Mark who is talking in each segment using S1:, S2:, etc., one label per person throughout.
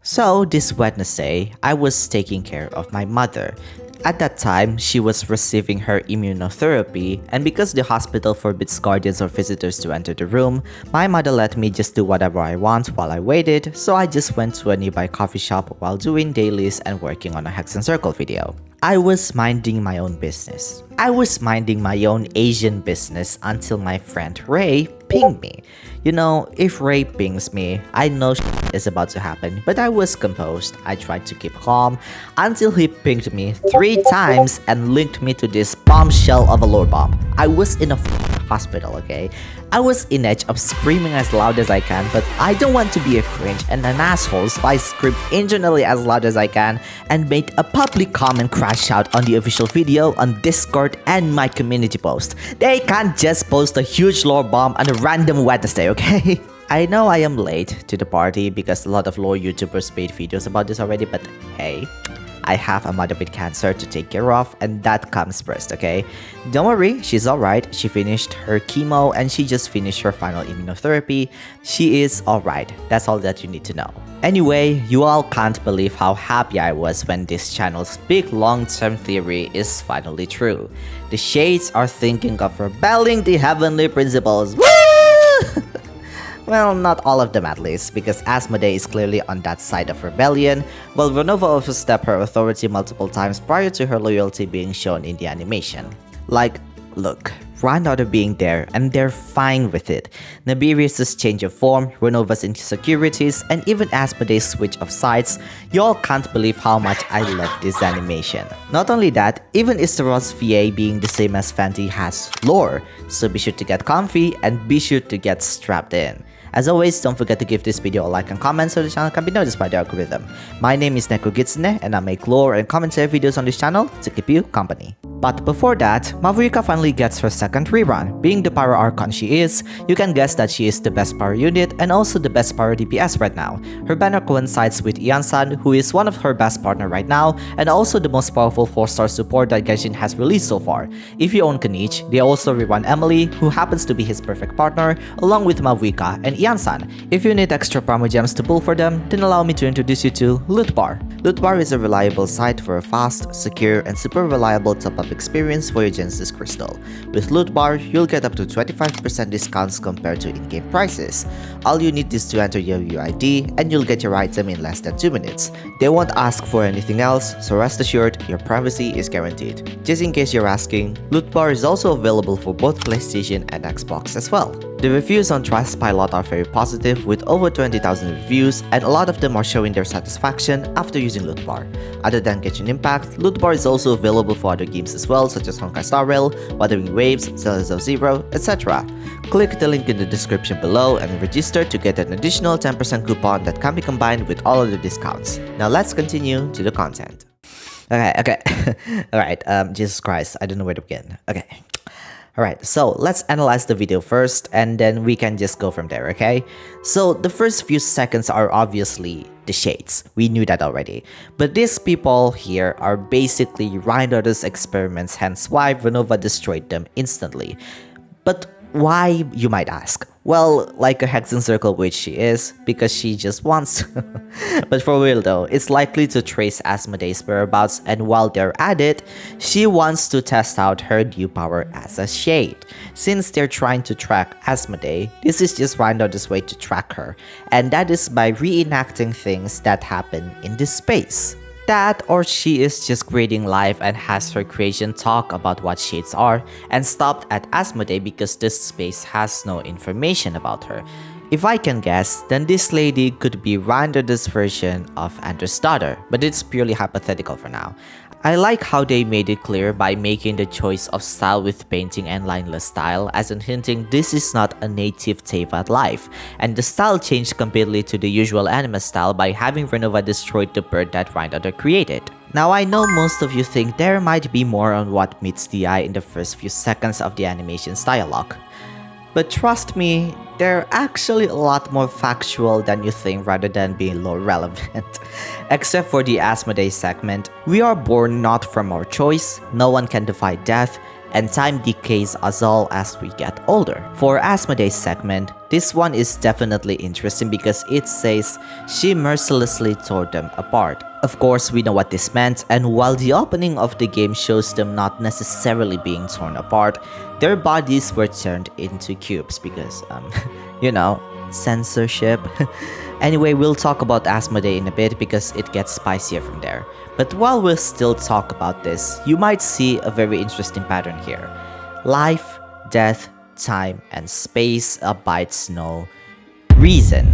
S1: So this Wednesday, I was taking care of my mother. At that time, she was receiving her immunotherapy, and because the hospital forbids guardians or visitors to enter the room, my mother let me just do whatever I want while I waited, so I just went to a nearby coffee shop while doing dailies and working on a Hex and Circle video. I was minding my own business. I was minding my own Asian business until my friend Ray pinged me. You know, if Ray pings me, I know shit is about to happen, but I was composed. I tried to keep calm until he pinged me 3 times and linked me to this bombshell of a lore bomb. I was in a hospital, okay? I was in edge of screaming as loud as I can, but I don't want to be a cringe and an asshole, so I screamed internally as loud as I can and made a public comment crash out on the official video on Discord and my community post. They can't just post a huge lore bomb on a random Wednesday, okay? I know I am late to the party because a lot of lore YouTubers made videos about this already, but hey, I have a mother with cancer to take care of, and that comes first, okay? Don't worry, she's alright. She finished her chemo and she just finished her final immunotherapy. She is alright. That's all that you need to know. Anyway, you all can't believe how happy I was when this channel's big long-term theory is finally true. The Shades are thinking of rebelling the heavenly principles. Woo! Well, not all of them at least, because Asmoday is clearly on that side of rebellion, while Ronova overstepped her authority multiple times prior to her loyalty being shown in the animation. Like, look, Rhinedottir being there, and they're fine with it. Naberius' change of form, Ronova's insecurities, and even Asmoday's switch of sides, y'all can't believe how much I love this animation. Not only that, even Istaroth's VA being the same as Fenty has lore, so be sure to get comfy and be sure to get strapped in. As always, don't forget to give this video a like and comment so the channel can be noticed by the algorithm. My name is Glitchxcity and I make lore and commentary videos on this channel to keep you company. But before that, Mavuika finally gets her second rerun. Being the Pyro Archon she is, you can guess that she is the best Pyro unit and also the best Pyro DPS right now. Her banner coincides with Ian-san, who is one of her best partner right now and also the most powerful 4-star support that Genshin has released so far. If you own Kanich, they also rerun Emily, who happens to be his perfect partner, along with Mavuika and Ian-san. If you need extra promo gems to pull for them, then allow me to introduce you to Loot Bar. Loot Bar is a reliable site for a fast, secure, and super reliable top-up experience for your Genesis Crystal. With Loot Bar, you'll get up to 25% discounts compared to in-game prices. All you need is to enter your UID and you'll get your item in less than 2 minutes. They won't ask for anything else, so rest assured, your privacy is guaranteed. Just in case you're asking, Loot Bar is also available for both PlayStation and Xbox as well. The reviews on Trustpilot are very positive with over 20,000 reviews and a lot of them are showing their satisfaction after using Loot Bar. Other than Genshin Impact, Loot Bar is also available for other games as well such as Honkai Star Rail, Wuthering Waves, Celeste of Zero, etc. Click the link in the description below and register to get an additional 10% coupon that can be combined with all of the discounts. Now let's continue to the content. Okay. Alright, Jesus Christ, I don't know where to begin. Okay. Alright, so let's analyze the video first and then we can just go from there, okay? So the first few seconds are obviously the Shades. We knew that already. But these people here are basically Rhinedottir's experiments, hence why Ronova destroyed them instantly. But why, you might ask? Well, like a Hex and Circle witch she is, because she just wants to. But for real though, it's likely to trace Asmoday's whereabouts, and while they're at it, she wants to test out her new power as a Shade. Since they're trying to track Asmodee, this is just Rhinedottir's way to track her, and that is by reenacting things that happen in this space. That or she is just creating life and has her creation talk about what Shades are and stopped at Asmodee because this space has no information about her. If I can guess, then this lady could be Rhinedottir's version of Andrew's daughter, but it's purely hypothetical for now. I like how they made it clear by making the choice of style with painting and lineless style, as in hinting this is not a native Teyvat life, and the style changed completely to the usual anime style by having Ronova destroyed the bird that Rhinedottir created. Now I know most of you think there might be more on what meets the eye in the first few seconds of the animation's dialogue. But trust me, they're actually a lot more factual than you think rather than being lore relevant. Except for the Asmodee segment, we are born not from our choice, no one can defy death, and time decays us all as we get older. For Asmoday's segment, this one is definitely interesting because it says she mercilessly tore them apart. Of course, we know what this meant, and while the opening of the game shows them not necessarily being torn apart, their bodies were turned into cubes because, you know, censorship. Anyway, we'll talk about Asmodee in a bit because it gets spicier from there. But while we'll still talk about this, you might see a very interesting pattern here. Life, death, time, and space abides no reason.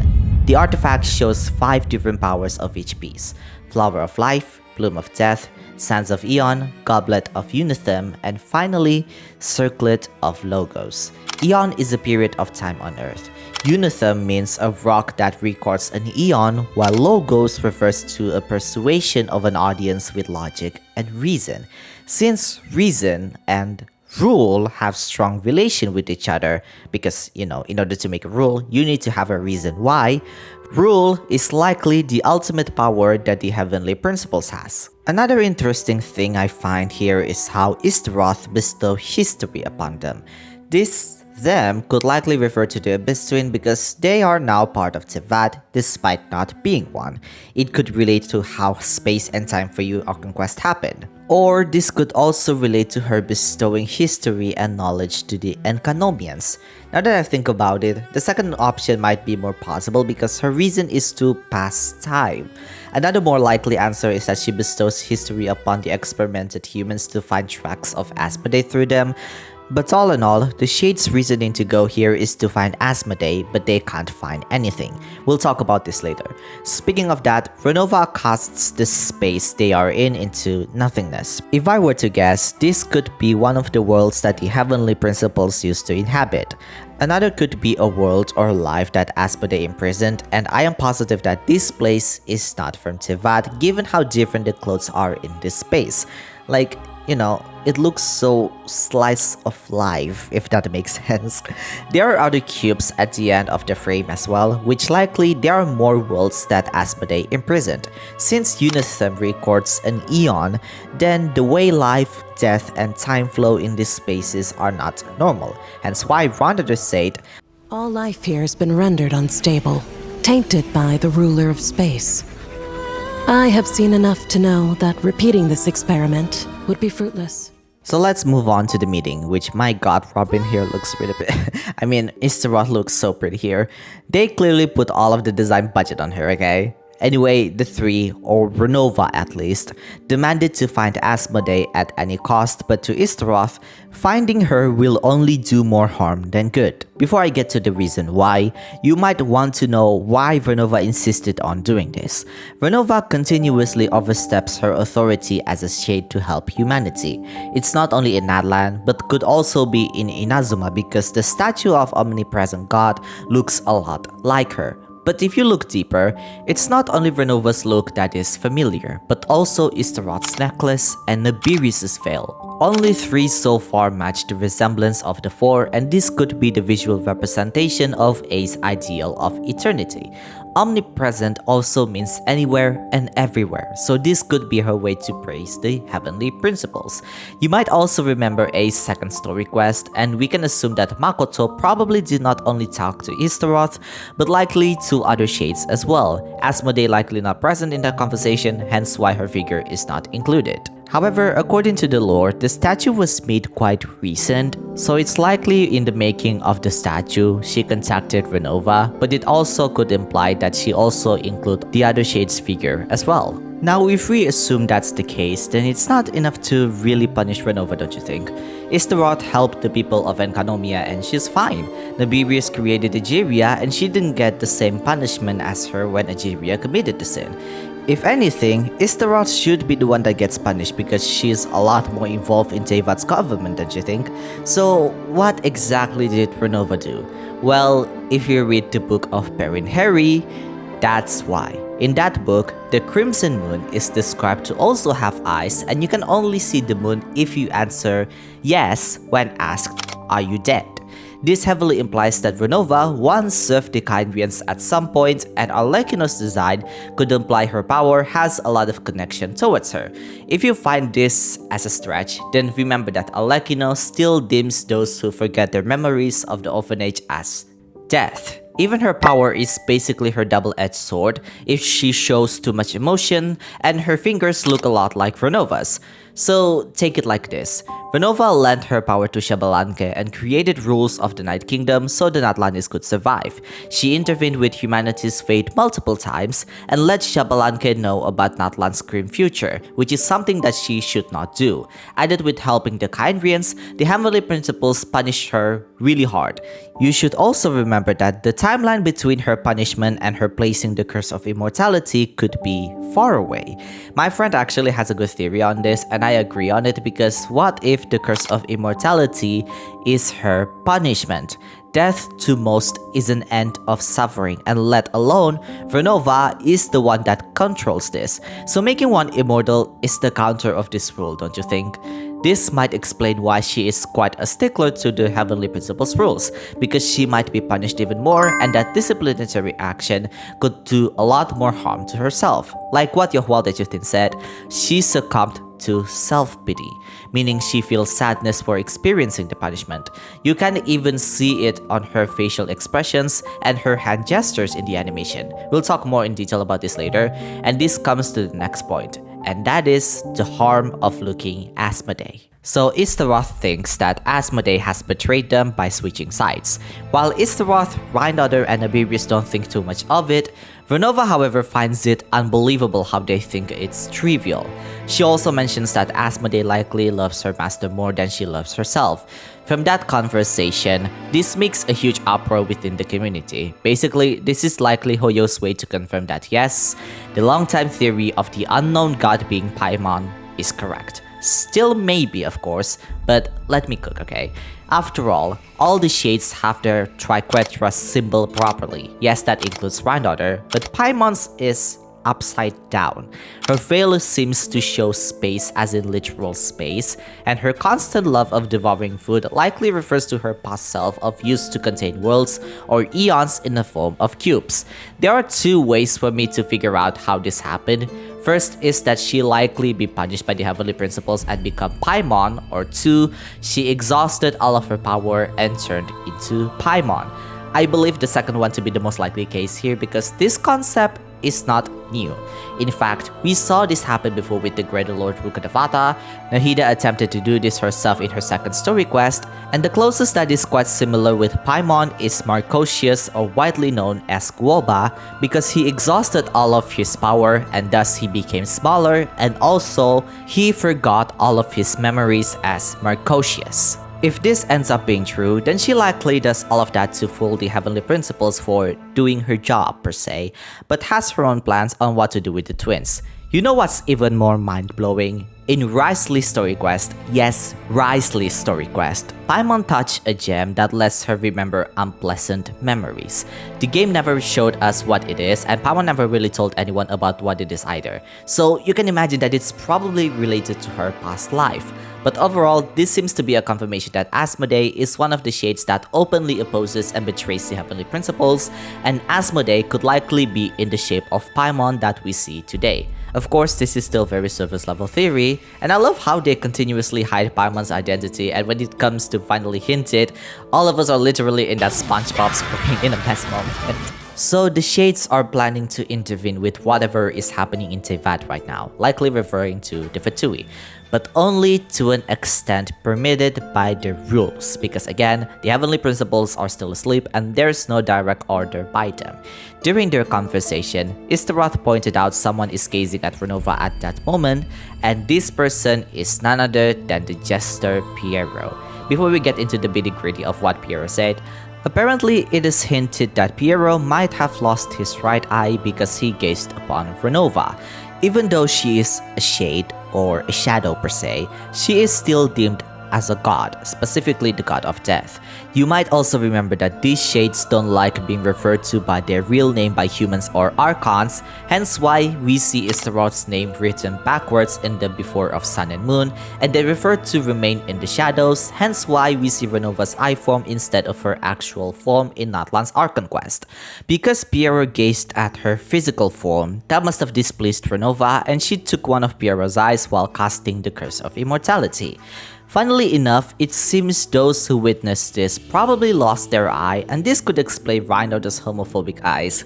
S1: The artifact shows 5 different powers of each piece: Flower of Life, Plume of Death, Sands of Eon, Goblet of Unitham, and finally, Circlet of Logos. Eon is a period of time on Earth. Unitham means a rock that records an eon, while Logos refers to a persuasion of an audience with logic and reason. Since reason and rule have strong relation with each other, because, in order to make a rule, you need to have a reason why, rule is likely the ultimate power that the Heavenly Principles has. Another interesting thing I find here is how Istaroth bestow history upon them. Them could likely refer to the Abyss Twin because they are now part of Tevat despite not being one. It could relate to how space and time for you or conquest happened. Or this could also relate to her bestowing history and knowledge to the Enkanomians. Now that I think about it, the second option might be more possible because her reason is to pass time. Another more likely answer is that she bestows history upon the experimented humans to find tracks of Asmodee through them. But all in all, the Shade's reasoning to go here is to find Asmodee, but they can't find anything. We'll talk about this later. Speaking of that, Ronova casts the space they are in into nothingness. If I were to guess, this could be one of the worlds that the Heavenly Principles used to inhabit. Another could be a world or life that Asmodee imprisoned, and I am positive that this place is not from Tevat given how different the clothes are in this space. Like, it looks so slice of life, if that makes sense. There are other cubes at the end of the frame as well, which likely there are more worlds that Asmodee imprisoned. Since Unitham records an eon, then the way life, death, and time flow in these spaces are not normal. Hence why Rhinedottir said,
S2: "All life here has been rendered unstable, tainted by the ruler of space. I have seen enough to know that repeating this experiment would be fruitless."
S1: So let's move on to the meeting, which my god, Robin here looks really Istaroth looks so pretty here. They clearly put all of the design budget on her, okay? Anyway, the three, or Ronova at least, demanded to find Asmodee at any cost, but to Istaroth, finding her will only do more harm than good. Before I get to the reason why, you might want to know why Ronova insisted on doing this. Ronova continuously oversteps her authority as a shade to help humanity. It's not only in Nadland, but could also be in Inazuma because the statue of Omnipresent God looks a lot like her. But if you look deeper, it's not only Renova's look that is familiar, but also Istaroth's necklace and Naberius' veil. Only 3 so far match the resemblance of the 4, and this could be the visual representation of A's ideal of eternity. Omnipresent also means anywhere and everywhere, so this could be her way to praise the Heavenly Principles. You might also remember A's second story quest, and we can assume that Makoto probably did not only talk to Istaroth, but likely to other shades as well. Asmodee likely not present in that conversation, hence why her figure is not included. However, according to the lore, the statue was made quite recent, so it's likely in the making of the statue, she contacted Ronova, but it also could imply that she also included the other shade's figure as well. Now, if we assume that's the case, then it's not enough to really punish Ronova, don't you think? Istaroth helped the people of Enkanomia and she's fine. Naberius created Egeria and she didn't get the same punishment as her when Egeria committed the sin. If anything, Istaroth should be the one that gets punished because she's a lot more involved in Tevat's government, don't you think? So, what exactly did Ronova do? Well, if you read the book of Perrin Harry, that's why. In that book, the Crimson Moon is described to also have eyes, and you can only see the moon if you answer yes when asked, "Are you dead?" This heavily implies that Ronova once served the Kyrians at some point, and Arlecchino's design could imply her power has a lot of connection towards her. If you find this as a stretch, then remember that Arlecchino still deems those who forget their memories of the orphanage as death. Even her power is basically her double-edged sword if she shows too much emotion, and her fingers look a lot like Ronova's. So take it like this. Ronova lent her power to Xbalanque and created rules of the Night Kingdom so the Natlanis could survive. She intervened with humanity's fate multiple times and let Xbalanque know about Natlan's grim future, which is something that she should not do. Added with helping the Kyrians, the Heavenly Principles punished her really hard. You should also remember that the timeline between her punishment and her placing the Curse of Immortality could be far away. My friend actually has a good theory on this, and I agree on it, because what if the Curse of Immortality is her punishment? Death to most is an end of suffering, and let alone Ronova is the one that controls this. So making one immortal is the counter of this rule, don't you think? This might explain why she is quite a stickler to the Heavenly Principles rules, because she might be punished even more, and that disciplinary action could do a lot more harm to herself. Like what Yohualdejutin said, she succumbed to self-pity, meaning she feels sadness for experiencing the punishment. You can even see it on her facial expressions and her hand gestures in the animation. We'll talk more in detail about this later, and this comes to the next point, and that is the harm of looking Asmoday. So Istaroth thinks that Asmoday has betrayed them by switching sides. While Istaroth, Rhinedottir, and Naberius don't think too much of it, Ronova however finds it unbelievable how they think it's trivial. She also mentions that Asmoday likely loves her master more than she loves herself. From that conversation, this makes a huge uproar within the community. Basically, this is likely Hoyo's way to confirm that yes, the long-time theory of the unknown god being Paimon is correct. Still maybe, of course, but let me cook, okay? After all the shades have their triquetra symbol properly. Yes, that includes Rhinedottir, but Paimon's is upside down. Her veil seems to show space as in literal space, and her constant love of devouring food likely refers to her past self of used to contain worlds or eons in the form of cubes. There are two ways for me to figure out how this happened. First is that she likely be punished by the Heavenly Principles and become Paimon, or two, she exhausted all of her power and turned into Paimon. I believe the second one to be the most likely case here, because this concept is not new. In fact, we saw this happen before with the Greater Lord Rukkhadevata. Nahida attempted to do this herself in her second story quest, and the closest that is quite similar with Paimon is Marcosius, or widely known as Guoba, because he exhausted all of his power and thus he became smaller, and also he forgot all of his memories as Marcosius. If this ends up being true, then she likely does all of that to fool the Heavenly Principles for doing her job per se, but has her own plans on what to do with the twins. You know what's even more mind-blowing? In Risley's story quest, yes, Risley's story quest, Paimon touched a gem that lets her remember unpleasant memories. The game never showed us what it is, and Paimon never really told anyone about what it is either. So you can imagine that it's probably related to her past life. But overall, this seems to be a confirmation that Asmoday is one of the shades that openly opposes and betrays the Heavenly Principles, and Asmoday could likely be in the shape of Paimon that we see today. Of course, this is still very surface level theory, and I love how they continuously hide Paimon's identity, and when it comes to finally hint it, all of us are literally in that SpongeBob spraying in a mess moment. So the Shades are planning to intervene with whatever is happening in Teyvat right now, likely referring to the Fatui, but only to an extent permitted by the rules, because again, the Heavenly Principles are still asleep and there's no direct order by them. During their conversation, Istaroth pointed out someone is gazing at Ronova at that moment, and this person is none other than the jester Piero. Before we get into the nitty-gritty of what Piero said, apparently it is hinted that Piero might have lost his right eye because he gazed upon Ronova. Even though she is a shade or a shadow per se, she is still deemed as a god, specifically the god of death. You might also remember that these shades don't like being referred to by their real name by humans or archons, hence why we see Istaroth's name written backwards in the before of sun and moon, and they refer to remain in the shadows, hence why we see Renova's eye form instead of her actual form in Natlan's Archon quest. Because Piero gazed at her physical form, that must have displeased Ronova, and she took one of Piero's eyes while casting the Curse of Immortality. Funnily enough, it seems those who witnessed this probably lost their eye, and this could explain Rhinedottir's homophobic eyes.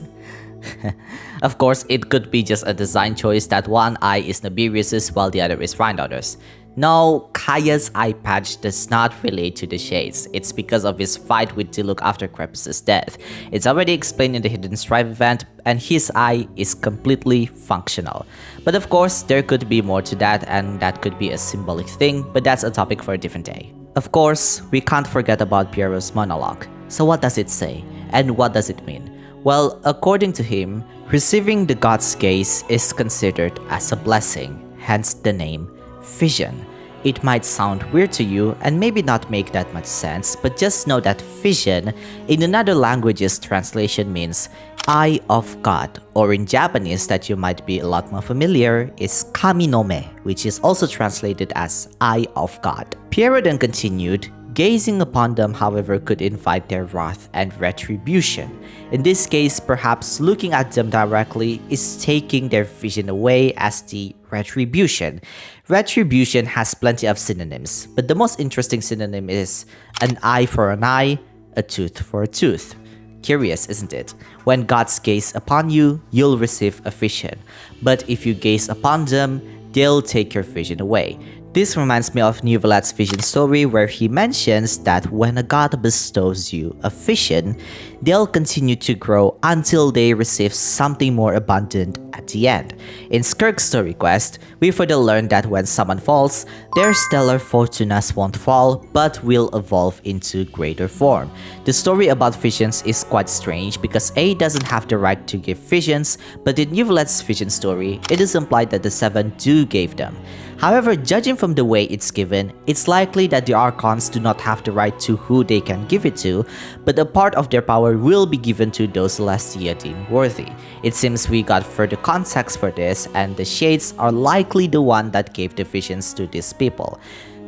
S1: Of course, it could be just a design choice that one eye is Naberius's while the other is Rhinedottir's. No, Kaya's eye patch does not relate to the shades. It's because of his fight with Diluc after Krepus' death. It's already explained in the Hidden Strife event, and his eye is completely functional. But of course, there could be more to that, and that could be a symbolic thing, but that's a topic for a different day. Of course, we can't forget about Piero's monologue. So what does it say? And what does it mean? Well, according to him, receiving the god's gaze is considered as a blessing, hence the name Vision. It might sound weird to you and maybe not make that much sense, but just know that vision in another language's translation means eye of God, or in Japanese that you might be a lot more familiar is kami no me, which is also translated as eye of God. Piero then continued, gazing upon them however could invite their wrath and retribution. In this case, perhaps looking at them directly is taking their vision away as the retribution. Retribution has plenty of synonyms, but the most interesting synonym is an eye for an eye, a tooth for a tooth. Curious, isn't it? When gods gaze upon you, you'll receive a vision, but if you gaze upon them, they'll take your vision away. This reminds me of Nuvalat's vision story where he mentions that when a god bestows you a vision, they'll continue to grow until they receive something more abundant at the end. In Skirk's story quest, we further learn that when someone falls, their stellar fortunas won't fall but will evolve into greater form. The story about visions is quite strange because A doesn't have the right to give visions, but in Nuvalat's vision story, it is implied that the seven do give them. However, judging from the way it's given, it's likely that the Archons do not have the right to who they can give it to, but a part of their power will be given to those Celestia deemed worthy. It seems we got further context for this, and the Shades are likely the one that gave the visions to these people.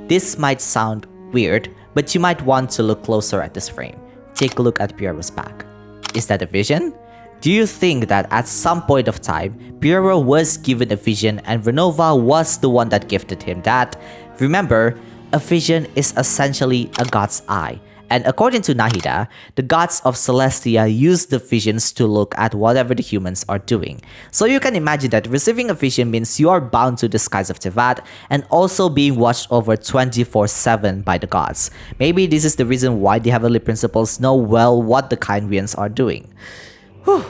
S1: This might sound weird, but you might want to look closer at this frame. Take a look at Piero's back. Is that a vision? Do you think that at some point of time, Piero was given a vision and Ronova was the one that gifted him that? Remember, a vision is essentially a god's eye. And according to Nahida, the gods of Celestia use the visions to look at whatever the humans are doing. So you can imagine that receiving a vision means you are bound to the skies of Tevat and also being watched over 24/7 by the gods. Maybe this is the reason why the Heavenly Principles know well what the Kindrians are doing. Whew.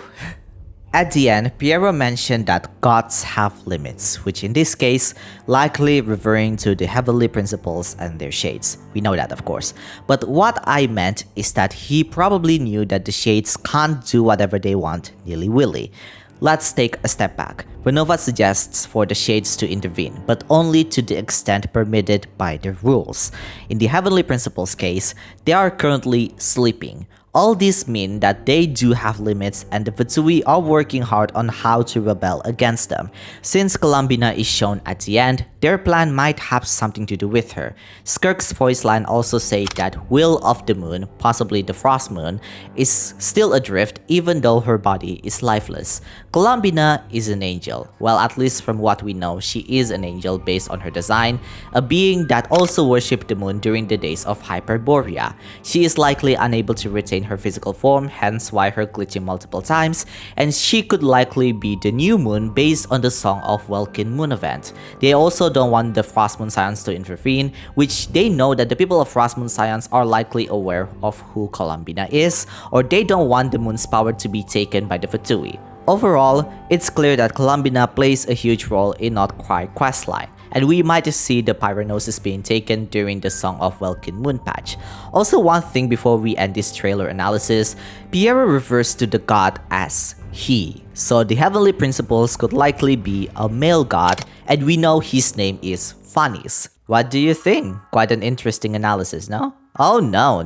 S1: At the end, Piero mentioned that gods have limits, which in this case, likely referring to the Heavenly Principles and their shades. We know that, of course. But what I meant is that he probably knew that the shades can't do whatever they want nilly-willy. Let's take a step back. Ronova suggests for the shades to intervene, but only to the extent permitted by the rules. In the Heavenly Principles case, they are currently sleeping. All these mean that they do have limits and the Fatui are working hard on how to rebel against them. Since Columbina is shown at the end, their plan might have something to do with her. Skirk's voice line also says that Will of the Moon, possibly the Frost Moon, is still adrift even though her body is lifeless. Columbina is an angel. Well, at least from what we know, she is an angel based on her design, a being that also worshipped the moon during the days of Hyperborea. She is likely unable to retain her physical form, hence why her glitching multiple times, and she could likely be the new moon based on the Song of Welkin Moon event. They also don't want the Frost Moon Scions to intervene, which they know that the people of Frost Moon Scions are likely aware of who Columbina is, or they don't want the moon's power to be taken by the Fatui. Overall, it's clear that Columbina plays a huge role in Outcry questline, and we might see the Pyronosis being taken during the Song of Welkin Moon patch. Also, one thing before we end this trailer analysis, Piero refers to the god as he, so the Heavenly Principles could likely be a male god, and we know his name is Phanes. What do you think? Quite an interesting analysis, no? Oh no,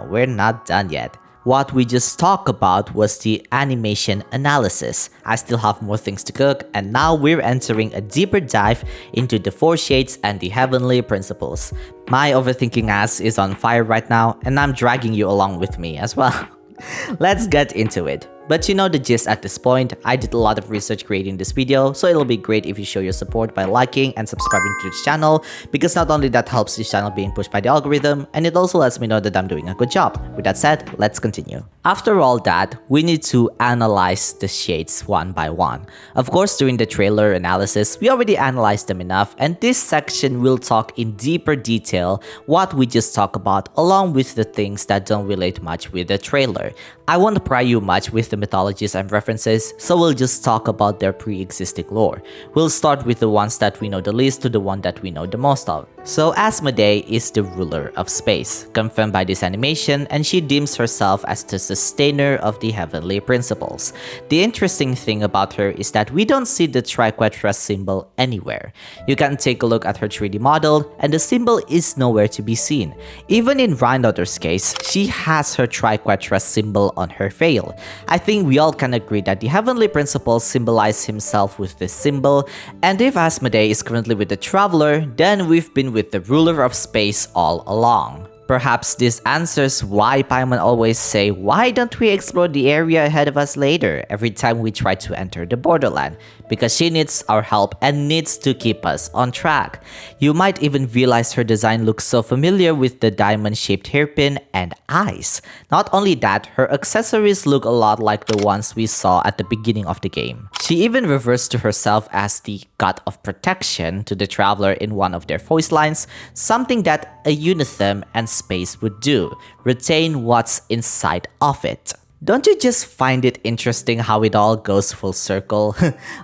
S1: we're not done yet. What we just talked about was the animation analysis. I still have more things to cook, and now we're entering a deeper dive into the 4 shades and the heavenly principles. My overthinking ass is on fire right now, and I'm dragging you along with me as well. Let's get into it. But you know the gist at this point. I did a lot of research creating this video, so it'll be great if you show your support by liking and subscribing to this channel, because not only that helps this channel being pushed by the algorithm, and it also lets me know that I'm doing a good job. With that said, let's continue. After all that, we need to analyze the shades one by one. Of course, during the trailer analysis, we already analyzed them enough, and this section will talk in deeper detail what we just talked about, along with the things that don't relate much with the trailer. I won't pry you much with the mythologies and references, so we'll just talk about their pre-existing lore. We'll start with the ones that we know the least to the one that we know the most of. So Asmoday is the ruler of space, confirmed by this animation, and she deems herself as the sustainer of the heavenly principles. The interesting thing about her is that we don't see the triquetra symbol anywhere. You can take a look at her 3D model, and the symbol is nowhere to be seen. Even in Rhinedottir's case, she has her triquetra symbol on her veil. I think we all can agree that the heavenly principles symbolize himself with this symbol, and if Asmoday is currently with the Traveler, then we've been with the ruler of space all along. Perhaps this answers why Paimon always say, why don't we explore the area ahead of us later every time we try to enter the borderland? Because she needs our help and needs to keep us on track. You might even realize her design looks so familiar with the diamond-shaped hairpin and eyes. Not only that, her accessories look a lot like the ones we saw at the beginning of the game. She even refers to herself as the God of Protection to the Traveler in one of their voice lines, something that a Unithem and space would do, retain what's inside of it. Don't you just find it interesting how it all goes full circle?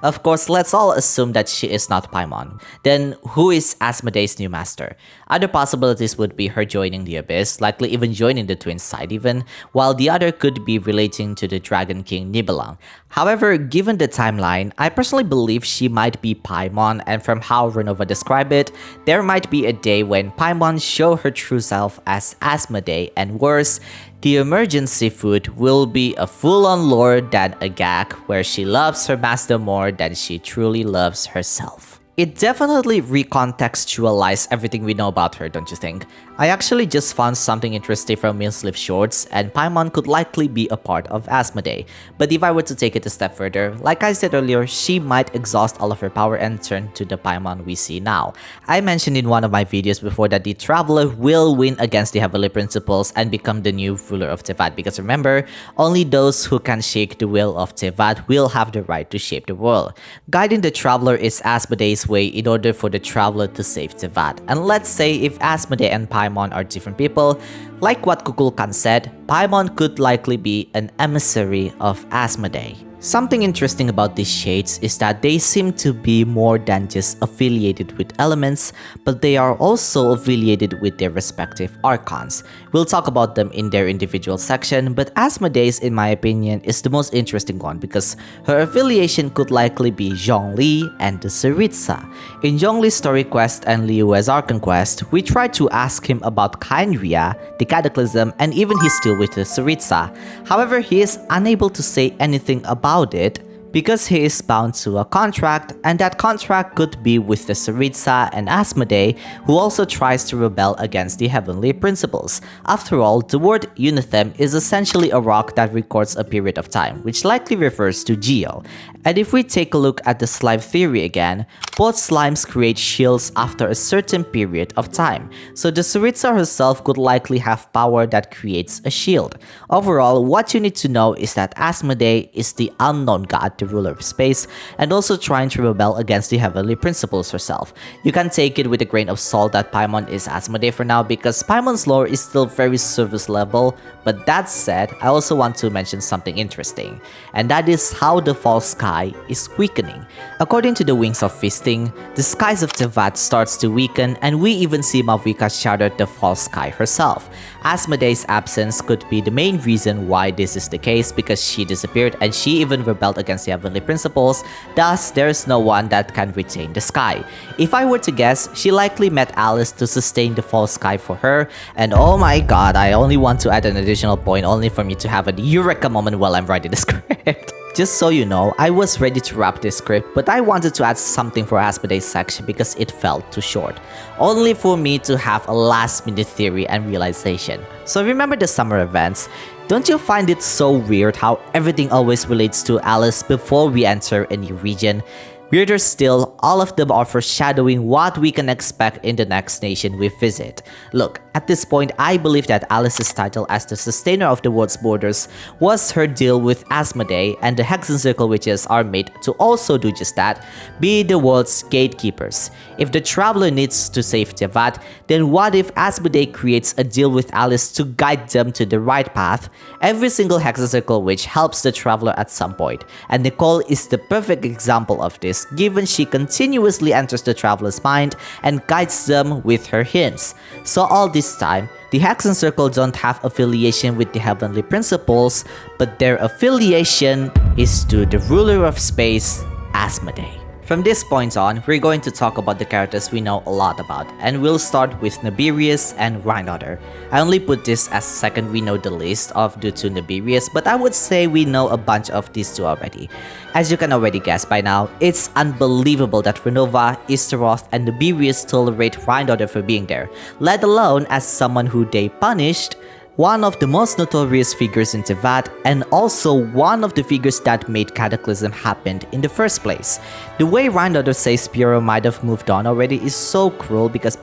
S1: Of course, let's all assume that she is not Paimon. Then who is Asmoday's new master? Other possibilities would be her joining the Abyss, likely even joining the Twin side even, while the other could be relating to the Dragon King Nibelung. However, given the timeline, I personally believe she might be Paimon, and from how Ronova described it, there might be a day when Paimon show her true self as Asmoday, and worse, the emergency food will be a full-on lore than a gag where she loves her master more than she truly loves herself. It definitely recontextualized everything we know about her, don't you think? I actually just found something interesting from Minsleaf Shorts, and Paimon could likely be a part of Asmoday. But if I were to take it a step further, like I said earlier, she might exhaust all of her power and turn to the Paimon we see now. I mentioned in one of my videos before that the Traveler will win against the Heavenly Principles and become the new ruler of Tevat, because remember, only those who can shake the will of Tevat will have the right to shape the world. Guiding the Traveler is Asmoday's way in order for the Traveler to save Tevat. And let's say if Asmoday and Paimon are different people, like what Kukulkan said, Paimon could likely be an emissary of Asmoday. Something interesting about these shades is that they seem to be more than just affiliated with elements, but they are also affiliated with their respective archons. We'll talk about them in their individual section, but Asmodee's, in my opinion, is the most interesting one because her affiliation could likely be Zhongli and the Tsaritsa. In Zhongli's story quest and Liyue's Archon quest, we tried to ask him about Khaenri'ah, the Cataclysm, and even his deal with the Tsaritsa. However, he is unable to say anything about it because he is bound to a contract, and that contract could be with the Tsaritsa and Asmodee, who also tries to rebel against the heavenly principles. After all, the word Unithem is essentially a rock that records a period of time, which likely refers to Geo. And if we take a look at the slime theory again, both slimes create shields after a certain period of time, so the Tsaritsa herself could likely have power that creates a shield. Overall, what you need to know is that Asmodee is the unknown god, the ruler of space, and also trying to rebel against the heavenly principles herself. You can take it with a grain of salt that Paimon is Asmodee for now because Paimon's lore is still very surface level, but that said, I also want to mention something interesting, and that is how the false sky is weakening. According to the Wings of Fist persisting, the skies of Tevat starts to weaken, and we even see Malvika shatter the false sky herself. Asmoday's absence could be the main reason why this is the case, because she disappeared and she even rebelled against the heavenly principles, thus there is no one that can retain the sky. If I were to guess, she likely met Alice to sustain the false sky for her, and oh my god, I only want to add an additional point only for me to have a eureka moment while I'm writing the script. Just so you know, I was ready to wrap this script, but I wanted to add something for Asmoday's section because it felt too short, only for me to have a last minute theory and realization. So remember the summer events? Don't you find it so weird how everything always relates to Alice before we enter a new region? Weirder still, all of them are foreshadowing what we can expect in the next nation we visit. Look, at this point, I believe that Alice's title as the sustainer of the world's borders was her deal with Asmoday, and the Hexen Circle witches are made to also do just that, be the world's gatekeepers. If the traveler needs to save Tevat, then what if Asmoday creates a deal with Alice to guide them to the right path? Every single Hexen Circle witch helps the traveler at some point, and Nicole is the perfect example of this, given she continuously enters the traveler's mind and guides them with her hints. So all this time, the Hexen Circle don't have affiliation with the heavenly principles, but their affiliation is to the ruler of space, Asmoday. From this point on, we're going to talk about the characters we know a lot about, and we'll start with Naberius and Rhinedottir. I only put this as second we know the least of due to Naberius, but I would say we know a bunch of these two already. As you can already guess by now, it's unbelievable that Ronova, Istaroth, and Naberius tolerate Rhinedottir for being there, let alone as someone who they punished, one of the most notorious figures in Tevat, and also one of the figures that made Cataclysm happen in the first place. The way Rhinedottir says Piero might have moved on already is so cruel because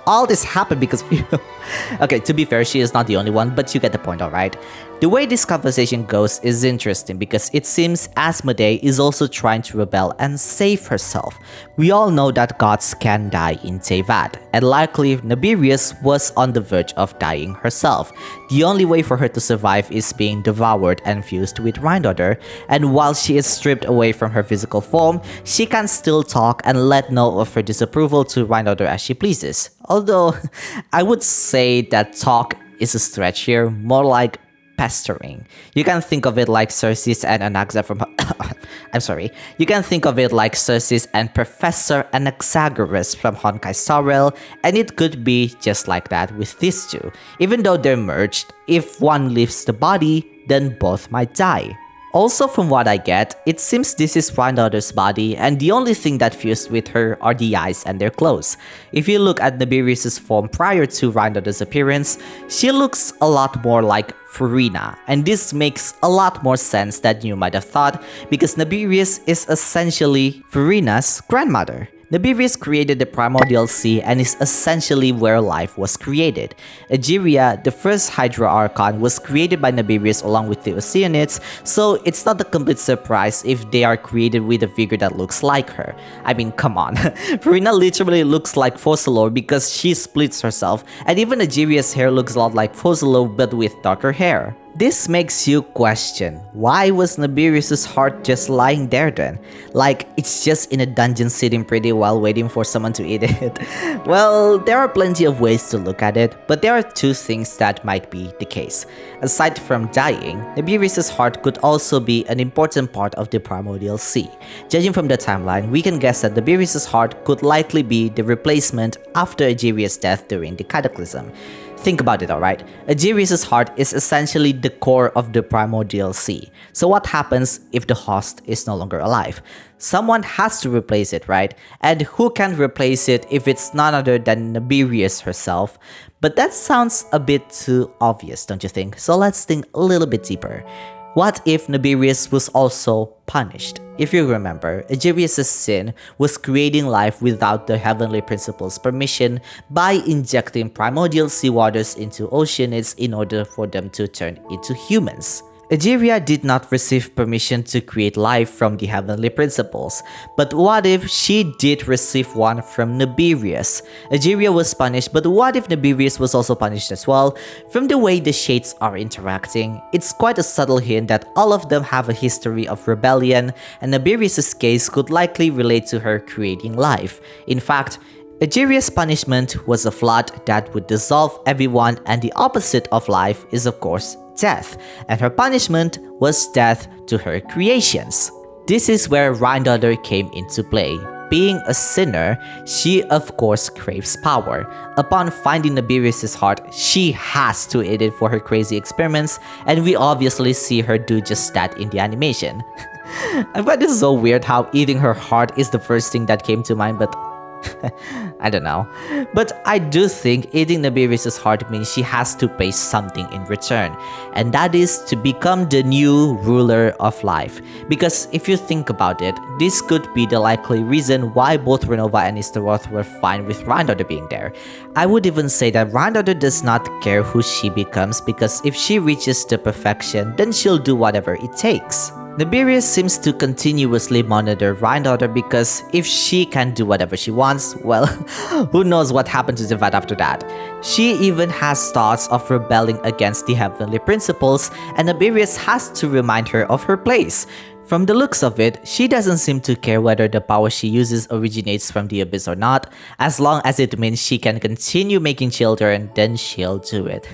S1: all this happened because Piero... Okay, to be fair, she is not the only one, but you get the point, alright? The way this conversation goes is interesting because it seems Asmoday is also trying to rebel and save herself. We all know that gods can die in Tevat, and likely Naberius was on the verge of dying herself. The only way for her to survive is being devoured and fused with Rhinedottir, and while she is stripped away from her physical form, she can still talk and let know of her disapproval to Rhinedottir as she pleases. Although, I would say that talk is a stretch here, more like pestering. You can think of it like Cersei and Anaxa from... I'm sorry. You can think of it like Cersei and Professor Anaxagoras from Honkai Star Rail, and it could be just like that with these two. Even though they're merged, if one leaves the body, then both might die. Also, from what I get, it seems this is Rhinedottir's body, and the only thing that fused with her are the eyes and their clothes. If you look at Naberius' form prior to Rhinedottir's appearance, she looks a lot more like Furina, and this makes a lot more sense than you might have thought, because Naberius is essentially Furina's grandmother. Naberius created the Primordial Sea and is essentially where life was created. Egeria, the first Hydra Archon, was created by Naberius along with the Oceanids, so it's not a complete surprise if they are created with a figure that looks like her. I mean, come on. Furina literally looks like Focalor because she splits herself, and even Egeria's hair looks a lot like Focalor but with darker hair. This makes you question, why was Naberius' heart just lying there then? Like, it's just in a dungeon sitting pretty while waiting for someone to eat it. Well, there are plenty of ways to look at it, but there are two things that might be the case. Aside from dying, Naberius' heart could also be an important part of the Primordial Sea. Judging from the timeline, we can guess that Naberius' heart could likely be the replacement after Egeria's death during the Cataclysm. Think about it, alright? Egerius' heart is essentially the core of the Primordial Sea. So what happens if the host is no longer alive? Someone has to replace it, right? And who can replace it if it's none other than Naberius herself? But that sounds a bit too obvious, don't you think? So let's think a little bit deeper. What if Naberius was also punished? If you remember, Egerius' sin was creating life without the heavenly principles' permission by injecting primordial sea waters into oceanids in order for them to turn into humans. Egeria did not receive permission to create life from the heavenly principles, but what if she did receive one from Naberius? Egeria was punished, but what if Naberius was also punished as well? From the way the shades are interacting, it's quite a subtle hint that all of them have a history of rebellion, and Naberius' case could likely relate to her creating life. In fact, Egeria's punishment was a flood that would dissolve everyone, and the opposite of life is of course death, and her punishment was death to her creations. This is where Rhinedottir came into play. Being a sinner, she of course craves power. Upon finding Naberius' heart, she has to eat it for her crazy experiments, and we obviously see her do just that in the animation. I find it so weird how eating her heart is the first thing that came to mind, but I don't know. But I do think eating Naberius' heart means she has to pay something in return, and that is to become the new ruler of life. Because if you think about it, this could be the likely reason why both Ronova and Istaroth were fine with Rhinedottir being there. I would even say that Rhinedottir does not care who she becomes, because if she reaches the perfection, then she'll do whatever it takes. Naberius seems to continuously monitor Rhinedottir because if she can do whatever she wants, well, who knows what happened to Zevat after that. She even has thoughts of rebelling against the heavenly principles, and Naberius has to remind her of her place. From the looks of it, she doesn't seem to care whether the power she uses originates from the abyss or not. As long as it means she can continue making children, then she'll do it.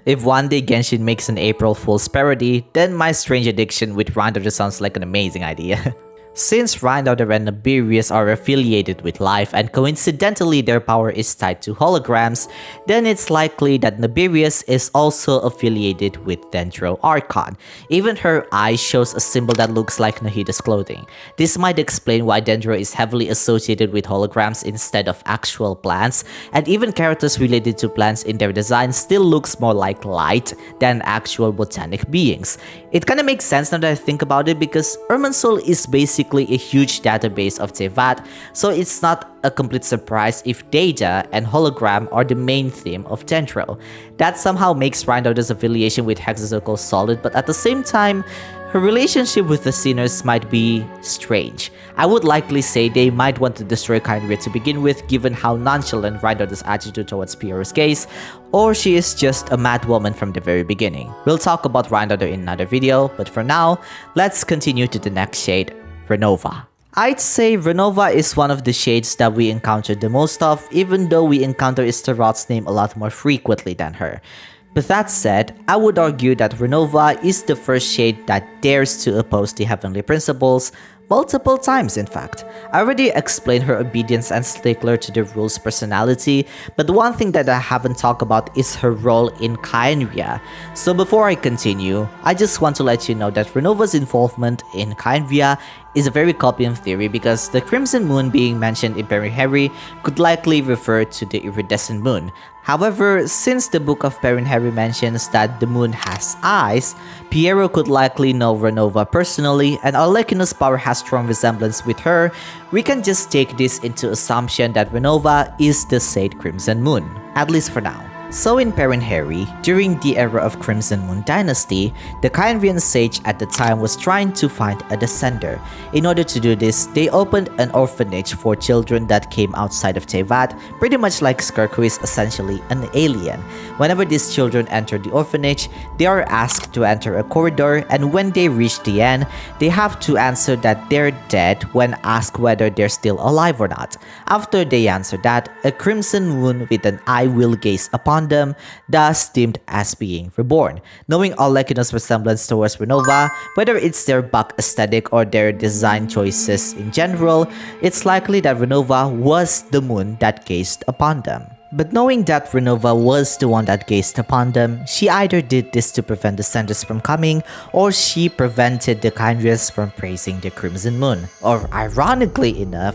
S1: If one day Genshin makes an April Fool's parody, then my strange addiction with Rhinedottir sounds like an amazing idea. Since Rhinedottir and Naberius are affiliated with life and coincidentally their power is tied to holograms, then it's likely that Naberius is also affiliated with Dendro Archon. Even her eye shows a symbol that looks like Nahida's clothing. This might explain why Dendro is heavily associated with holograms instead of actual plants, and even characters related to plants in their design still looks more like light than actual botanic beings. It kinda makes sense now that I think about it, because Irminsul is basically a huge database of Tevat, so it's not a complete surprise if data and hologram are the main theme of Dendro. That somehow makes Rhinedottir's affiliation with Hexacircle solid, but at the same time, her relationship with the Sinners might be strange. I would likely say they might want to destroy Kindred to begin with, given how nonchalant Rhinedottir's attitude towards Piero's case, or she is just a mad woman from the very beginning. We'll talk about Rhinedottir in another video, but for now, let's continue to the next shade, Ronova. I'd say Ronova is one of the shades that we encountered the most of, even though we encounter Istaroth's name a lot more frequently than her. But that said, I would argue that Ronova is the first shade that dares to oppose the heavenly principles, multiple times in fact. I already explained her obedience and stickler to the rules personality, but the one thing that I haven't talked about is her role in Khaenri'ah. So before I continue, I just want to let you know that Renova's involvement in Khaenri'ah is a very copium theory, because the Crimson Moon being mentioned in Perrin Harry could likely refer to the iridescent moon. However, since the book of Perrin Harry mentions that the moon has eyes, Piero could likely know Ronova personally, and Arlecchino's power has strong resemblance with her. We can just take this into assumption that Ronova is the said Crimson Moon, at least for now. So in Perrin Harry, during the era of Crimson Moon Dynasty, the Khaenri'ah sage at the time was trying to find a descender. In order to do this, they opened an orphanage for children that came outside of Tevat, pretty much like Skirk, who is essentially an alien. Whenever these children enter the orphanage, they are asked to enter a corridor, and when they reach the end, they have to answer that they're dead when asked whether they're still alive or not. After they answer that, a crimson moon with an eye will gaze upon them, thus deemed as being reborn. Knowing Arlecchino's resemblance towards Ronova, whether it's their back aesthetic or their design choices in general, it's likely that Ronova was the moon that gazed upon them. But knowing that Ronova was the one that gazed upon them, she either did this to prevent the Descenders from coming, or she prevented the Khaenri'ahs from praising the Crimson Moon. Or ironically enough,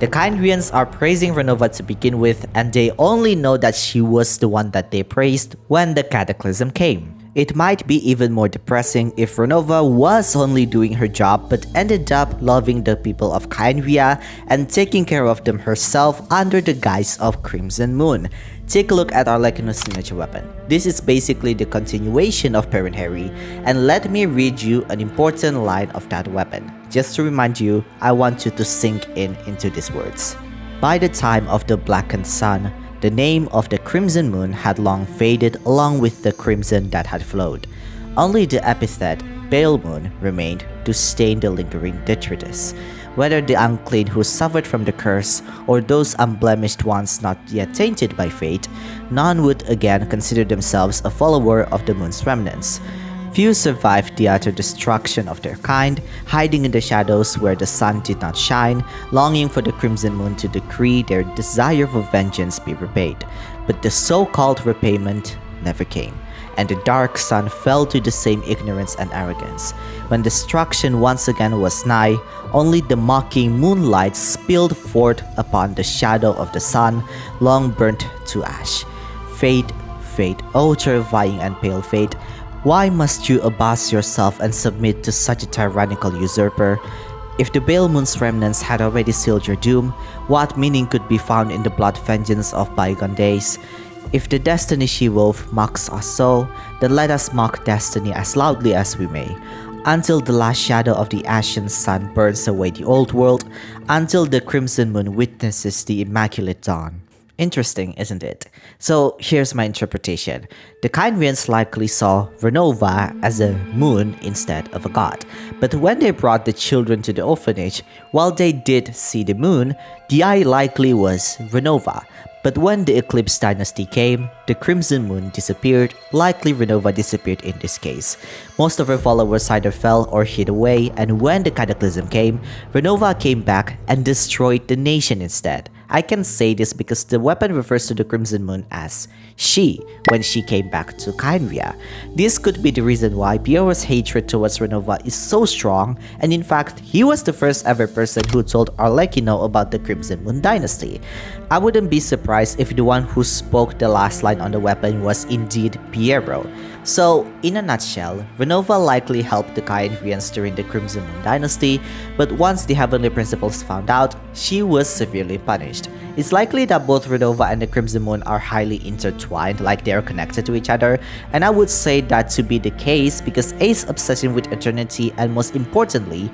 S1: the Khaenri'ahs are praising Ronova to begin with, and they only know that she was the one that they praised when the Cataclysm came. It might be even more depressing if Ronova was only doing her job but ended up loving the people of Kynria and taking care of them herself under the guise of Crimson Moon. Take a look at Arlecchino's signature weapon. This is basically the continuation of Parent Harry, and let me read you an important line of that weapon. Just to remind you, I want you to sink into these words. By the time of the blackened sun, the name of the Crimson Moon had long faded along with the crimson that had flowed. Only the epithet Pale Moon remained to stain the lingering detritus. Whether the unclean who suffered from the curse or those unblemished ones not yet tainted by fate, none would again consider themselves a follower of the moon's remnants. Few survived the utter destruction of their kind, hiding in the shadows where the sun did not shine, longing for the crimson moon to decree their desire for vengeance be repaid. But the so-called repayment never came, and the dark sun fell to the same ignorance and arrogance. When destruction once again was nigh, only the mocking moonlight spilled forth upon the shadow of the sun, long burnt to ash. Fate, fate, O terrifying and pale fate, why must you abase yourself and submit to such a tyrannical usurper? If the pale moon's remnants had already sealed your doom, what meaning could be found in the blood vengeance of bygone days? If the destiny she-wolf mocks us so, then let us mock destiny as loudly as we may, until the last shadow of the ashen sun burns away the old world, until the crimson moon witnesses the immaculate dawn. Interesting, isn't it? So here's my interpretation. The Kynrians likely saw Ronova as a moon instead of a god, but when they brought the children to the orphanage, while they did see the moon, the eye likely was Ronova. But when the Eclipse Dynasty came, the Crimson Moon disappeared, likely Ronova disappeared in this case. Most of her followers either fell or hid away, and when the Cataclysm came, Ronova came back and destroyed the nation instead. I can say this because the weapon refers to the Crimson Moon as she when she came back to Kynria. This could be the reason why Piero's hatred towards Ronova is so strong, and in fact, he was the first ever person who told Arlecchino about the Crimson Moon Dynasty. I wouldn't be surprised if the one who spoke the last line on the weapon was indeed Piero. So, in a nutshell, Ronova likely helped the Kynrians during the Crimson Moon Dynasty, but once the Heavenly Principles found out, she was severely punished. It's likely that both Ronova and the Crimson Moon are highly intertwined, like they are connected to each other, and I would say that to be the case because A's obsession with eternity and most importantly,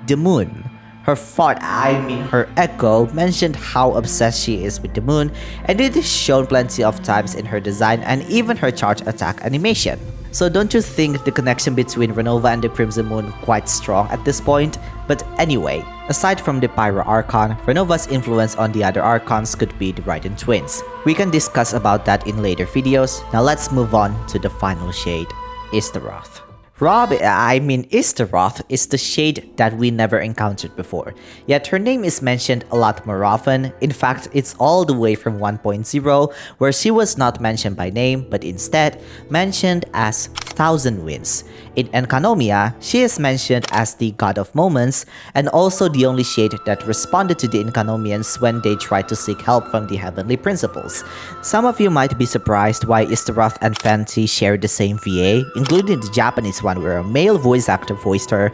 S1: the moon. Her echo mentioned how obsessed she is with the moon, and it is shown plenty of times in her design and even her charge attack animation. So don't you think the connection between Ronova and the Crimson Moon quite strong at this point? But anyway, aside from the Pyro Archon, Renova's influence on the other Archons could be the Raiden twins. We can discuss about that in later videos. Now let's move on to the final shade, Istaroth. Istaroth is the shade that we never encountered before, yet her name is mentioned a lot more often. In fact, it's all the way from 1.0, where she was not mentioned by name, but instead mentioned as Thousand Winds. In Enkanomiya, she is mentioned as the God of Moments, and also the only shade that responded to the Enkanomians when they tried to seek help from the Heavenly Principles. Some of you might be surprised why Istaroth and Fenty share the same VA, including the Japanese one where a male voice actor voiced her,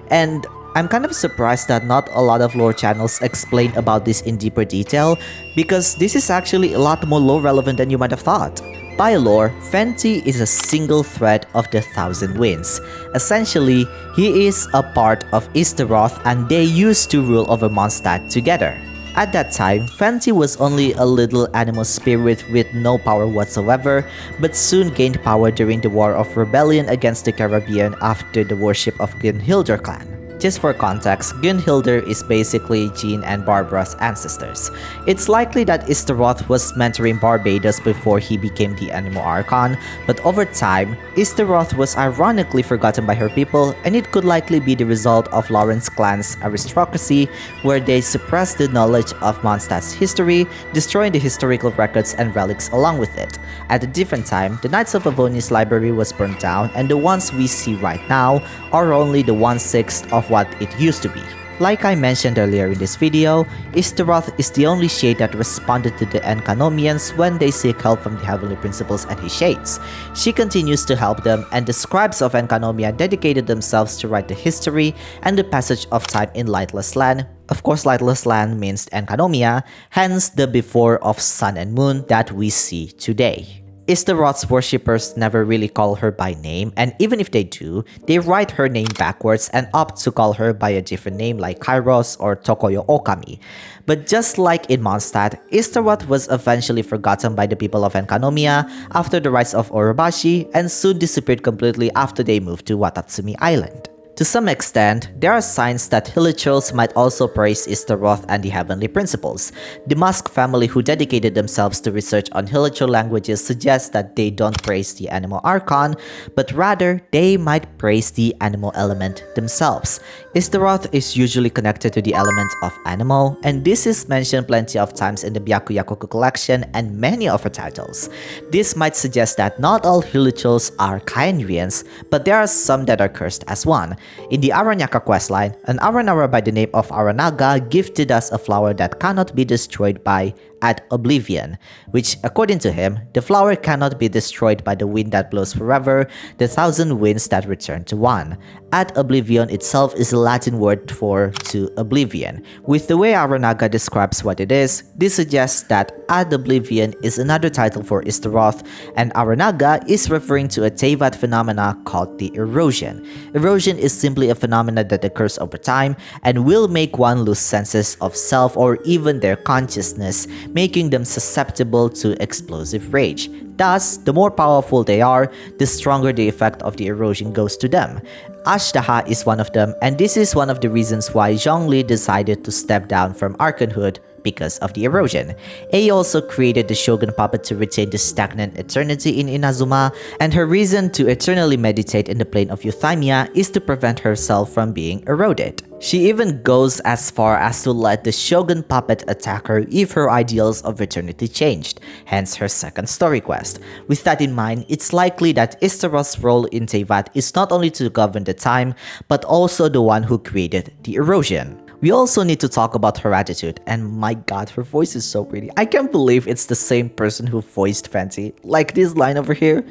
S1: and I'm kind of surprised that not a lot of lore channels explain about this in deeper detail, because this is actually a lot more lore relevant than you might have thought. By lore, Fenty is a single thread of the Thousand Winds. Essentially, he is a part of Istaroth and they used to rule over Mondstadt together. At that time, Fenty was only a little animal spirit with no power whatsoever, but soon gained power during the War of Rebellion against the Caribbean after the worship of Gunhildr clan. Just for context, Gunhildr is basically Jean and Barbara's ancestors. It's likely that Istaroth was mentoring Barbados before he became the Anemo Archon, but over time, Istaroth was ironically forgotten by her people, and it could likely be the result of Lawrence clan's aristocracy, where they suppressed the knowledge of Mondstadt's history, destroying the historical records and relics along with it. At a different time, the Knights of Favonius library was burned down, and the ones we see right now are only the 1/6 of what it used to be. Like I mentioned earlier in this video, Istaroth is the only shade that responded to the Enkanomians when they seek help from the Heavenly Principles and his shades. She continues to help them, and the scribes of Enkanomia dedicated themselves to write the history and the passage of time in Lightless Land. Of course, Lightless Land means Enkanomia, hence the before of Sun and Moon that we see today. Istaroth's worshippers never really call her by name, and even if they do, they write her name backwards and opt to call her by a different name like Kairos or Tokoyo Okami. But just like in Mondstadt, Istaroth was eventually forgotten by the people of Enkanomia after the rise of Orobashi and soon disappeared completely after they moved to Watatsumi Island. To some extent, there are signs that Hilichurls might also praise Istaroth and the Heavenly Principles. The Musk family who dedicated themselves to research on Hilichurl languages suggest that they don't praise the animal archon, but rather they might praise the animal element themselves. Istaroth is usually connected to the element of animal, and this is mentioned plenty of times in the Byakuyakoku collection and many of her titles. This might suggest that not all Hilichurls are Kaenrians, but there are some that are cursed as one. In the Aranyaka questline, an Aranara by the name of Aranaga gifted us a flower that cannot be destroyed by at oblivion, which according to him, the flower cannot be destroyed by the wind that blows forever, the thousand winds that return to one. At oblivion itself is a Latin word for to oblivion. With the way Aranaga describes what it is, this suggests that ad oblivion is another title for Istaroth, and Aranaga is referring to a Teyvat phenomena called the erosion. Erosion is simply a phenomena that occurs over time and will make one lose senses of self or even their consciousness, making them susceptible to explosive rage. Thus, the more powerful they are, the stronger the effect of the erosion goes to them. Ashtaha is one of them, and this is one of the reasons why Zhongli decided to step down from archonhood because of the erosion. Ei also created the Shogun puppet to retain the stagnant eternity in Inazuma, and her reason to eternally meditate in the plane of Euthymia is to prevent herself from being eroded. She even goes as far as to let the Shogun puppet attack her if her ideals of eternity changed, hence her second story quest. With that in mind, it's likely that Istaroth's role in Teyvat is not only to govern the time, but also the one who created the erosion. We also need to talk about her attitude, and my god, her voice is so pretty. I can't believe it's the same person who voiced Fenty. Like this line over here.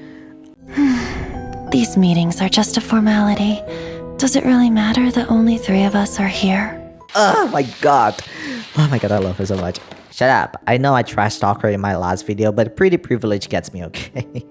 S3: These meetings are just a formality. Does it really matter that only 3 of us are here?
S1: Oh my god. Oh my god, I love her so much. Shut up. I know I trash talked her in my last video, but pretty privilege gets me okay.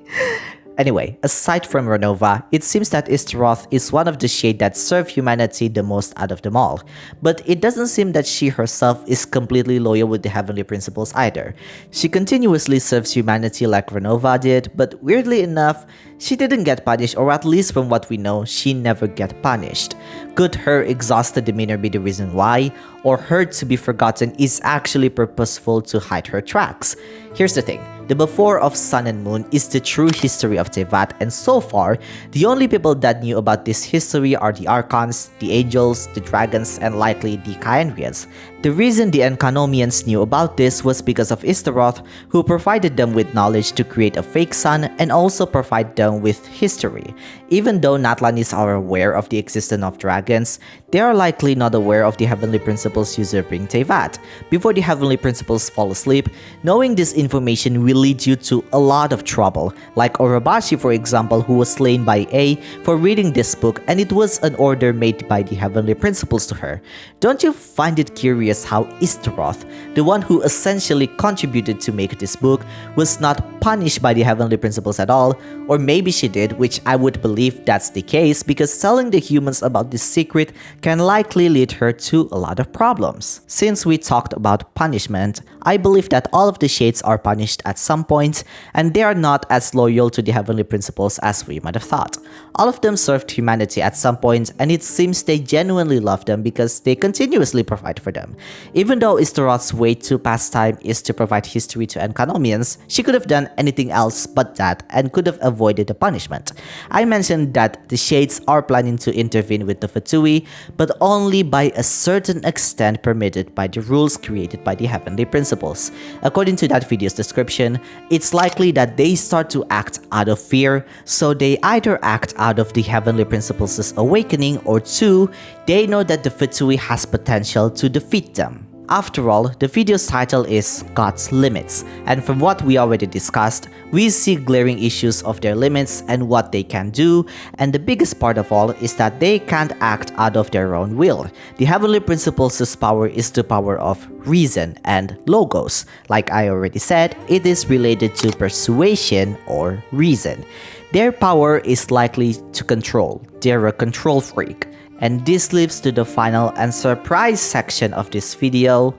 S1: Anyway, aside from Ronova, it seems that Istaroth is one of the shade that serve humanity the most out of them all. But it doesn't seem that she herself is completely loyal with the Heavenly Principles either. She continuously serves humanity like Ronova did, but weirdly enough, she didn't get punished, or at least from what we know, she never get punished. Could her exhausted demeanor be the reason why? Or her to be forgotten is actually purposeful to hide her tracks? Here's the thing. The before of Sun and Moon is the true history of Teyvat, and so far, the only people that knew about this history are the Archons, the Angels, the Dragons, and likely the Kaenrians. The reason the Enkanomians knew about this was because of Istaroth, who provided them with knowledge to create a fake sun and also provide them with history. Even though Natlanis are aware of the existence of dragons, they are likely not aware of the Heavenly Principles usurping Teyvat. Before the Heavenly Principles fall asleep, knowing this information will lead you to a lot of trouble, like Orobashi for example, who was slain by Ei for reading this book, and it was an order made by the Heavenly Principles to her. Don't you find it curious how Istaroth, the one who essentially contributed to make this book, was not punished by the Heavenly Principles at all? Or maybe she did, which I would believe that's the case, because telling the humans about this secret can likely lead her to a lot of problems. Since we talked about punishment, I believe that all of the shades are punished at some point, and they are not as loyal to the Heavenly Principles as we might have thought. All of them served humanity at some point, and it seems they genuinely love them because they continuously provide for them. Even though Istaroth's way to pass time is to provide history to Enkanomians, she could have done anything else but that and could have avoided the punishment. I mentioned that the Shades are planning to intervene with the Fatui, but only by a certain extent permitted by the rules created by the Heavenly Principles. Principles. According to that video's description, it's likely that they start to act out of fear, so they either act out of the Heavenly Principles' awakening, or 2, they know that the Fatui has potential to defeat them. After all, the video's title is God's Limits, and from what we already discussed, we see glaring issues of their limits and what they can do, and the biggest part of all is that they can't act out of their own will. The Heavenly Principles' power is the power of reason and logos. Like I already said, it is related to persuasion or reason. Their power is likely to control. They're a control freak. And this leads to the final and surprise section of this video,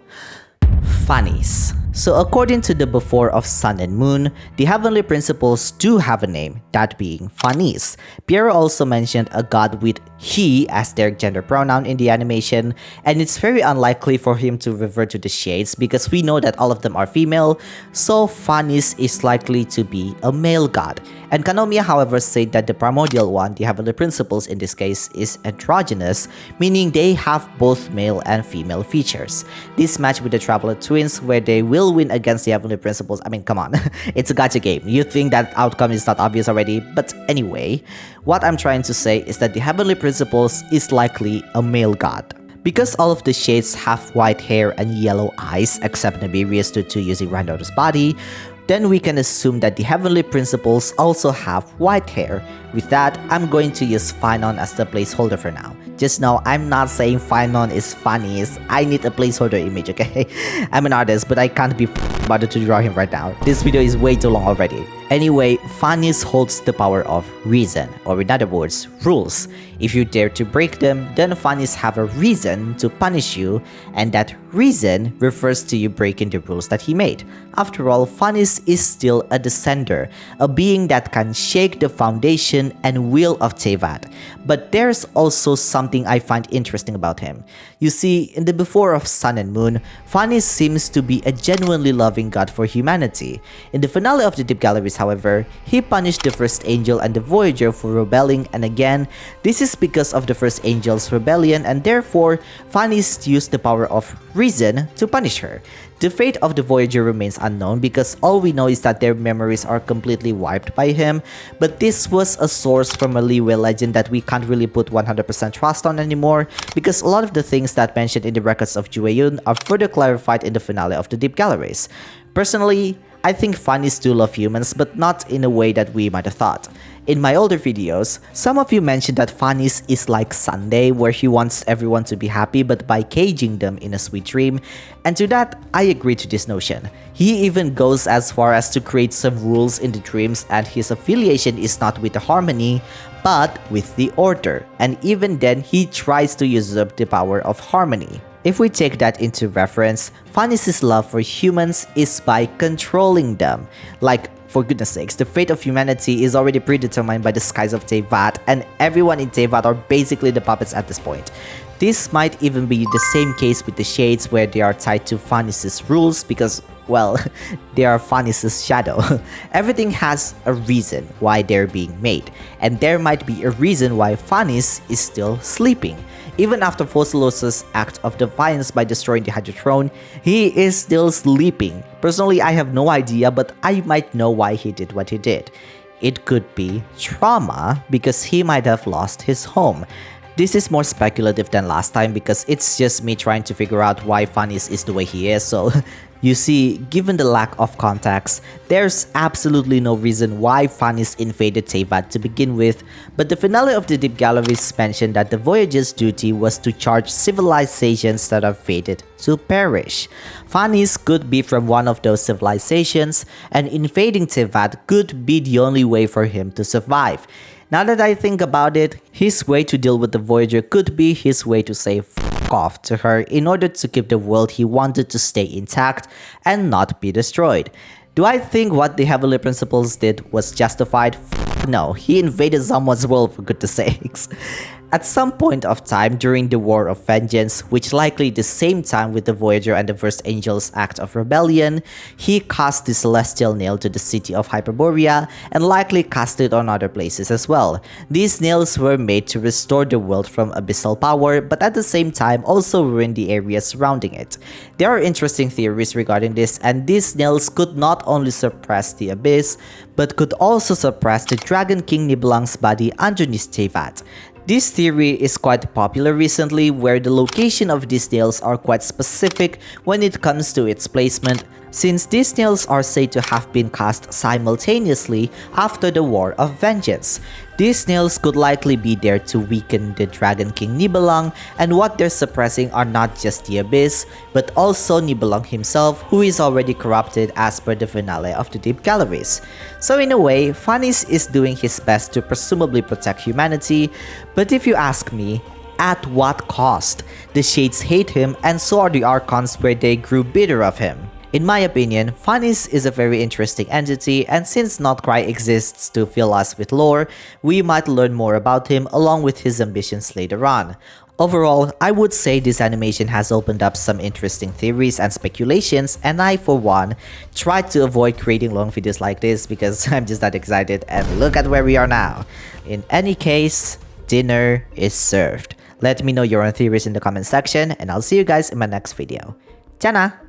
S1: Phanes. So according to the Before of Sun and Moon, the Heavenly Principles do have a name, that being Phanes. Pierre also mentioned a god with he as their gender pronoun in the animation, and it's very unlikely for him to revert to the shades because we know that all of them are female, so Phanes is likely to be a male god. And Kanomiya, however, said that the primordial one, the Heavenly Principles in this case, is androgynous, meaning they have both male and female features. This match with the Traveler Twins, where they will win against the Heavenly Principles. I mean, come on, it's a gacha game. You think that outcome is not obvious already? But anyway, what I'm trying to say is that the Heavenly Principles is likely a male god. Because all of the shades have white hair and yellow eyes, except Naberius due to using Rhinedottir's body, then we can assume that the Heavenly Principles also have white hair. With that, I'm going to use Phanon as the placeholder for now. Just know I'm not saying Phanon is Phanes. I need a placeholder image, okay? I'm an artist, but I can't be bothered to draw him right now. This video is way too long already. Anyway, Phanes holds the power of reason, or in other words, rules. If you dare to break them, then Phanes have a reason to punish you, and that reason refers to you breaking the rules that he made. After all, Phanes is still a descender, a being that can shake the foundation and will of Teyvat. But there's also something I find interesting about him. You see, in the Before of Sun and Moon, Phanes seems to be a genuinely loving god for humanity. In the finale of the Deep Galleries, however, he punished the first angel and the Voyager for rebelling, and again, this is because of the first angel's rebellion, and therefore, Phanes used the power of reason to punish her. The fate of the Voyager remains unknown because all we know is that their memories are completely wiped by him, but this was a source from a Liyue legend that we can't really put 100% trust on anymore because a lot of the things that mentioned in the records of Jueyun are further clarified in the finale of the Deep Galleries. Personally, I think Phanes do love humans, but not in a way that we might have thought. In my older videos, some of you mentioned that Phanes is like Sunday, where he wants everyone to be happy but by caging them in a sweet dream, and to that, I agree to this notion. He even goes as far as to create some rules in the dreams, and his affiliation is not with the harmony, but with the order, and even then he tries to usurp the power of harmony. If we take that into reference, Phanes' love for humans is by controlling them. Like, for goodness sakes, the fate of humanity is already predetermined by the skies of Teyvat, and everyone in Teyvat are basically the puppets at this point. This might even be the same case with the Shades, where they are tied to Phanes' rules because, well, they are Phanes' shadow. Everything has a reason why they're being made, and there might be a reason why Phanes is still sleeping. Even after Focalos's act of defiance by destroying the Hydrothrone, he is still sleeping. Personally, I have no idea, but I might know why he did what he did. It could be trauma because he might have lost his home. This is more speculative than last time because it's just me trying to figure out why Phanes is the way he is, so you see, given the lack of context, there's absolutely no reason why Phanes invaded Teyvat to begin with, but the finale of the Deep Galleries mentioned that the Voyager's duty was to charge civilizations that are fated to perish. Phanes could be from one of those civilizations, and invading Teyvat could be the only way for him to survive. Now that I think about it, his way to deal with the Voyager could be his way to say f*** off to her in order to keep the world he wanted to stay intact and not be destroyed. Do I think what the Heavenly Principles did was justified? No, he invaded someone's world for goodness sakes. At some point of time during the War of Vengeance, which likely the same time with the Voyager and the First Angel's act of rebellion, he cast the Celestial Nail to the city of Hyperborea and likely cast it on other places as well. These nails were made to restore the world from abyssal power, but at the same time also ruin the area surrounding it. There are interesting theories regarding this, and these nails could not only suppress the abyss, but could also suppress the Dragon King Nibelung's body underneath Teyvat. This theory is quite popular recently, where the location of these nails are quite specific when it comes to its placement, since these nails are said to have been cast simultaneously after the War of Vengeance. These nails could likely be there to weaken the Dragon King Nibelung, and what they're suppressing are not just the Abyss, but also Nibelung himself, who is already corrupted as per the finale of the Deep Galleries. So in a way, Phanes is doing his best to presumably protect humanity, but if you ask me, at what cost? The Shades hate him, and so are the Archons, where they grew bitter of him. In my opinion, Phanes is a very interesting entity, and since Notcry exists to fill us with lore, we might learn more about him along with his ambitions later on. Overall, I would say this animation has opened up some interesting theories and speculations, and I, for one, tried to avoid creating long videos like this because I'm just that excited, and look at where we are now. In any case, dinner is served. Let me know your own theories in the comment section, and I'll see you guys in my next video. Tjana!